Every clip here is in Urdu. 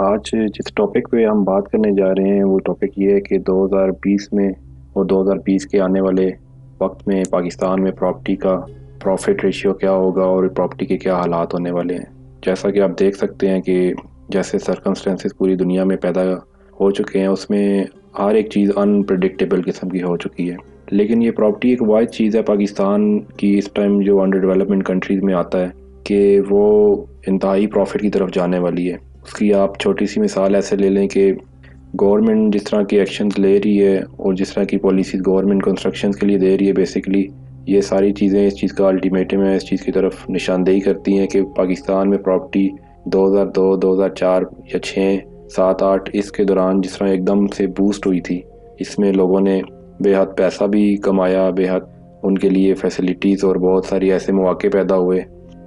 آج جس ٹاپک پہ ہم بات کرنے جا رہے ہیں وہ ٹاپک یہ ہے کہ 2020 میں اور 2020 کے آنے والے وقت میں پاکستان میں پراپرٹی کا پروفٹ ریشیو کیا ہوگا اور پراپرٹی کے کیا حالات ہونے والے ہیں۔ جیسا کہ آپ دیکھ سکتے ہیں کہ جیسے سرکمسٹینسز پوری دنیا میں پیدا ہو چکے ہیں، اس میں ہر ایک چیز انپریڈکٹیبل قسم کی ہو چکی ہے، لیکن یہ پراپرٹی ایک واحد چیز ہے پاکستان کی اس ٹائم جو انڈر ڈیولپمنٹ کنٹریز میں آتا ہے کہ وہ انتہائی پروفٹ کی طرف جانے والی ہے۔ اس کی آپ چھوٹی سی مثال ایسے لے لیں کہ گورنمنٹ جس طرح کی ایکشنز لے رہی ہے اور جس طرح کی پالیسیز گورنمنٹ کنسٹرکشنز کے لیے دے رہی ہے، بیسیکلی یہ ساری چیزیں اس چیز کا الٹیمیٹم ہے، اس چیز کی طرف نشاندہی کرتی ہیں کہ پاکستان میں پراپرٹی 2002 2004 یا 6 7 8 اس کے دوران جس طرح ایک دم سے بوسٹ ہوئی تھی، اس میں لوگوں نے بے حد پیسہ بھی کمایا، بے حد ان کے لیے فیسلٹیز اور بہت ساری ایسے مواقع پیدا ہوئے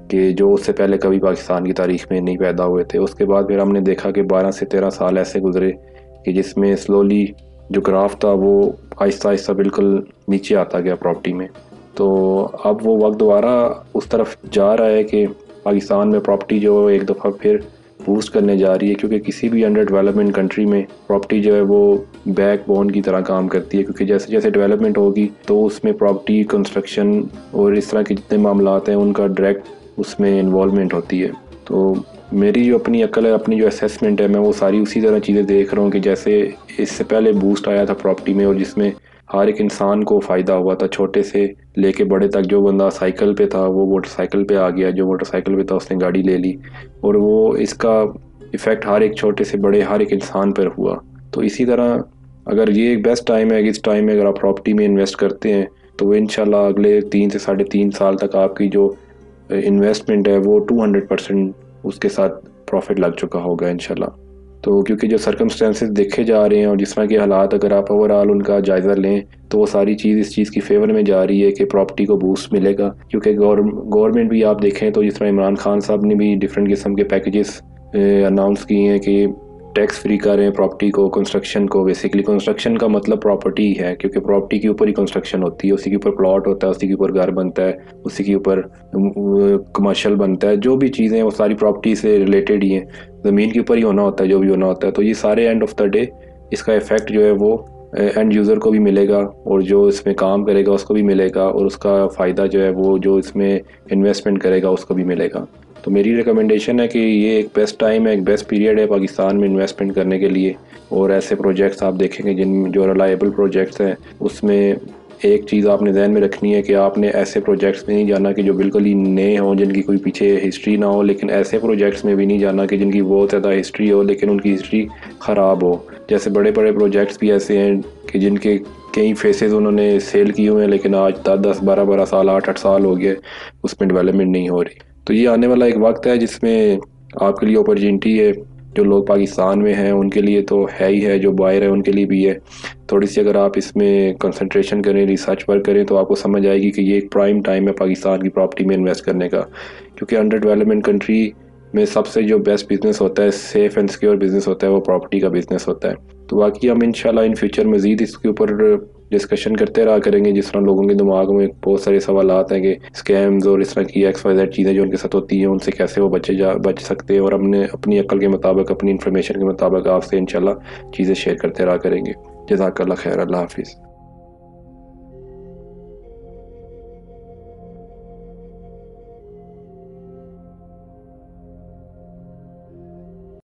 کہ جو اس سے پہلے کبھی پاکستان کی تاریخ میں نہیں پیدا ہوئے تھے۔ اس کے بعد پھر ہم نے دیکھا کہ 12 سے 13 سال ایسے گزرے کہ جس میں سلولی جو گراف تھا وہ آہستہ آہستہ بالکل نیچے آتا گیا پراپرٹی میں۔ تو اب وہ وقت دوبارہ اس طرف جا رہا ہے کہ پاکستان میں پراپرٹی جو ایک دفعہ پھر بوسٹ کرنے جا رہی ہے، کیونکہ کسی بھی انڈر ڈیولپمنٹ کنٹری میں پراپرٹی جو ہے وہ بیک بون کی طرح کام کرتی ہے، کیونکہ جیسے جیسے ڈیولپمنٹ ہوگی تو اس میں پراپرٹی کنسٹرکشن اور اس طرح کے جتنے معاملات ہیں ان کا ڈائریکٹ اس میں انوالومنٹ ہوتی ہے۔ تو میری جو اپنی عقل ہے، اپنی جو اسیسمنٹ ہے، میں وہ ساری اسی طرح چیزیں دیکھ رہا ہوں کہ جیسے اس سے پہلے بوسٹ آیا تھا پراپرٹی میں اور جس میں ہر ایک انسان کو فائدہ ہوا تھا، چھوٹے سے لے کے بڑے تک۔ جو بندہ سائیکل پہ تھا وہ موٹر سائیکل پہ آ گیا، جو موٹر سائیکل پہ تھا اس نے گاڑی لے لی، اور وہ اس کا ایفیکٹ ہر ایک چھوٹے سے بڑے ہر ایک انسان پر ہوا۔ تو اسی طرح اگر یہ ایک بیسٹ ٹائم ہے، اس ٹائم میں اگر آپ پراپرٹی میں انویسٹ کرتے ہیں تو وہ انشاءاللہ اگلے 3 سے 3.5 سال تک آپ کی جو انویسٹمنٹ ہے وہ 200% اس کے ساتھ پروفٹ لگ چکا ہوگا انشاءاللہ۔ تو کیونکہ جو سرکمسٹینسز دیکھے جا رہے ہیں اور جس طرح کے حالات اگر آپ اوورآل ان کا جائزہ لیں تو وہ ساری چیز اس چیز کی فیور میں جا رہی ہے کہ پراپرٹی کو بوسٹ ملے گا، کیونکہ گورنمنٹ بھی آپ دیکھیں تو جس طرح عمران خان صاحب نے بھی ڈیفرنٹ قسم کے پیکیجز اناؤنس کیے ہیں کہ ٹیکس فری کر رہے ہیں پراپرٹی کو، کنسٹرکشن کو۔ بیسیکلی کنسٹرکشن کا مطلب پراپرٹی ہے، کیونکہ پراپرٹی کے اوپر ہی کنسٹرکشن ہوتی ہے، اسی کے اوپر پلاٹ ہوتا ہے، اسی کے اوپر گھر بنتا ہے، اسی کے اوپر کمرشل بنتا ہے، جو بھی چیزیں ہیں وہ ساری پراپرٹی سے ریلیٹڈ ہی ہیں، زمین کے اوپر ہی ہونا ہوتا ہے جو بھی ہونا ہوتا ہے۔ تو یہ سارے اینڈ آف دا ڈے اس کا ایفیکٹ جو ہے وہ اینڈ یوزر کو بھی ملے گا اور جو اس میں کام کرے گا اس کو بھی ملے گا، اور اس کا فائدہ جو ہے وہ جو اس میں انویسٹمنٹ کرے گا اس کو بھی ملے گا۔ تو میری ریکمنڈیشن ہے کہ یہ ایک بیسٹ ٹائم ہے، ایک بیسٹ پیریڈ ہے پاکستان میں انویسٹمنٹ کرنے کے لیے، اور ایسے پروجیکٹس آپ دیکھیں گے جن جو ریلائبل پروجیکٹس ہیں اس میں ایک چیز آپ نے ذہن میں رکھنی ہے کہ آپ نے ایسے پروجیکٹس میں نہیں جانا کہ جو بالکل ہی نئے ہوں، جن کی کوئی پیچھے ہسٹری نہ ہو، لیکن ایسے پروجیکٹس میں بھی نہیں جانا کہ جن کی بہت زیادہ ہسٹری ہو لیکن ان کی ہسٹری خراب ہو۔ جیسے بڑے بڑے پروجیکٹس بھی ایسے ہیں کہ جن کے کئی فیسز انہوں نے سیل کیے ہوئے ہیں لیکن آج 10 12 سال 8 سال ہو گئے اس میں ڈیولپمنٹ نہیں ہو رہی۔ تو یہ آنے والا ایک وقت ہے جس میں آپ کے لیے اپرچونٹی ہے، جو لوگ پاکستان میں ہیں ان کے لیے تو ہے ہی ہے، جو باہر ہے ان کے لیے بھی ہے۔ تھوڑی سی اگر آپ اس میں کنسنٹریشن کریں، ریسرچ ورک کریں تو آپ کو سمجھ آئے گی کہ یہ ایک پرائم ٹائم ہے پاکستان کی پراپرٹی میں انویسٹ کرنے کا، کیونکہ انڈر ڈیولپمنٹ کنٹری میں سب سے جو بیسٹ بزنس ہوتا ہے، سیف اینڈ سیکیور بزنس ہوتا ہے، وہ پراپرٹی کا بزنس ہوتا ہے۔ تو باقی ہم انشاءاللہ ان فیوچر مزید اس کے اوپر ڈسکشن کرتے رہا کریں گے، جس طرح لوگوں کے دماغ میں بہت سارے سوالات ہیں کہ اسکیمز اور اس طرح کی XYZ چیزیں جو ان کے ساتھ ہوتی ہیں ان سے کیسے وہ بچ سکتے ہیں، اور ہم نے اپنی عقل کے مطابق، اپنی انفارمیشن کے مطابق آپ سے انشاءاللہ چیزیں شیئر کرتے رہا کریں گے۔ جزاک اللہ خیر، اللہ حافظ۔